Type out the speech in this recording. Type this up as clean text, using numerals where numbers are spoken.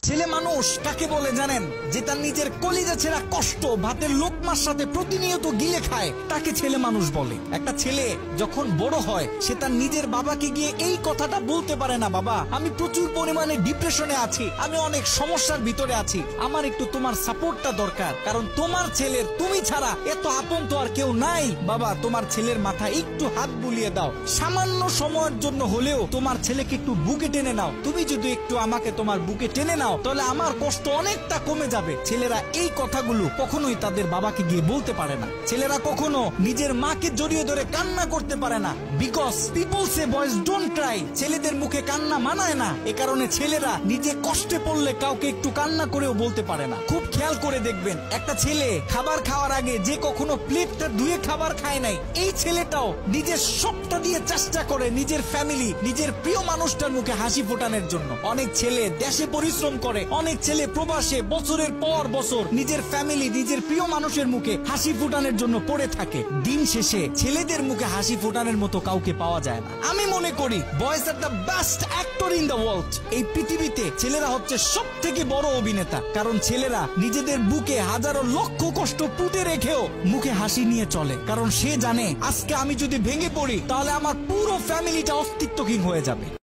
ছেলে মানুষ কাকে বলে জানেন? যে তার নিজের কলিজা ছেঁড়া কষ্ট ভাতের লোকমার সাথে প্রতিনিয়ত গিলে খায়, তাকে ছেলে মানুষ বলে। একটা ছেলে যখন বড় হয় সে তার নিজের বাবাকে গিয়ে এই কথাটা বলতে পারে না, বাবা আমি প্রচুর পরিমাণে ডিপ্রেশনে আছি, আমি অনেক সমস্যার ভিতরে আছি, আমার একটু তোমার সাপোর্টটা দরকার, কারণ তোমার ছেলের তুমি ছাড়া এত আপন তো আর কেউ নাই। বাবা তোমার ছেলের মাথায় একটু হাত বুলিয়ে দাও, সামান্য সময়ের জন্য হলেও তোমার ছেলেকে একটু বুকে টেনে নাও। তুমি যদি একটু আমাকে তোমার বুকে টেনে নাও তাহলে আমার কষ্ট অনেকটা কমে যাবে। ছেলেরা এই কথাগুলো কখনোই তাদের বাবাকে গিয়ে বলতে পারে না। ছেলেরা কখনো নিজের মাকে জড়িয়ে ধরে কান্না করতে পারে না, because people say boys don't Cry. ছেলেদের মুখে কান্না মানায় না, এ কারণে ছেলেরা নিজে কষ্টে পড়লে কাউকে একটু কান্না করেও বলতে পারে না। খুব খেয়াল করে দেখবেন, একটা ছেলে খাবার খাওয়ার আগে যে কখনো প্লেটটা ধুয়ে খাবার খায় নাই, এই ছেলেটাও নিজের সবটা দিয়ে চেষ্টা করে নিজের ফ্যামিলি, নিজের প্রিয় মানুষটার মুখে হাসি ফোটানোর জন্য। অনেক ছেলে দেশে পরিশ্রম করে, অনেক ছেলে প্রবাসে বছরের পর বছর নিজের ফ্যামিলি, নিজের প্রিয় মানুষের মুখে হাসি ফোটানোর জন্য পড়ে থাকে। দিন শেষে ছেলেদের মুখে হাসি ফোটানোর মতো কাউকে পাওয়া যায় না। আমি মনে করি boys are the best actor in the world. এই পৃথিবীতে ছেলেরা হচ্ছে সব থেকে বড় অভিনেতা, কারণ ছেলেরা নিজেদের বুকে হাজারো লক্ষ কষ্ট পুঁতে রেখেও মুখে হাসি নিয়ে চলে, কারণ সে জানে আজকে আমি যদি ভেঙে পড়ি তাহলে আমার পুরো ফ্যামিলিটা অস্তিত্বহীন হয়ে যাবে।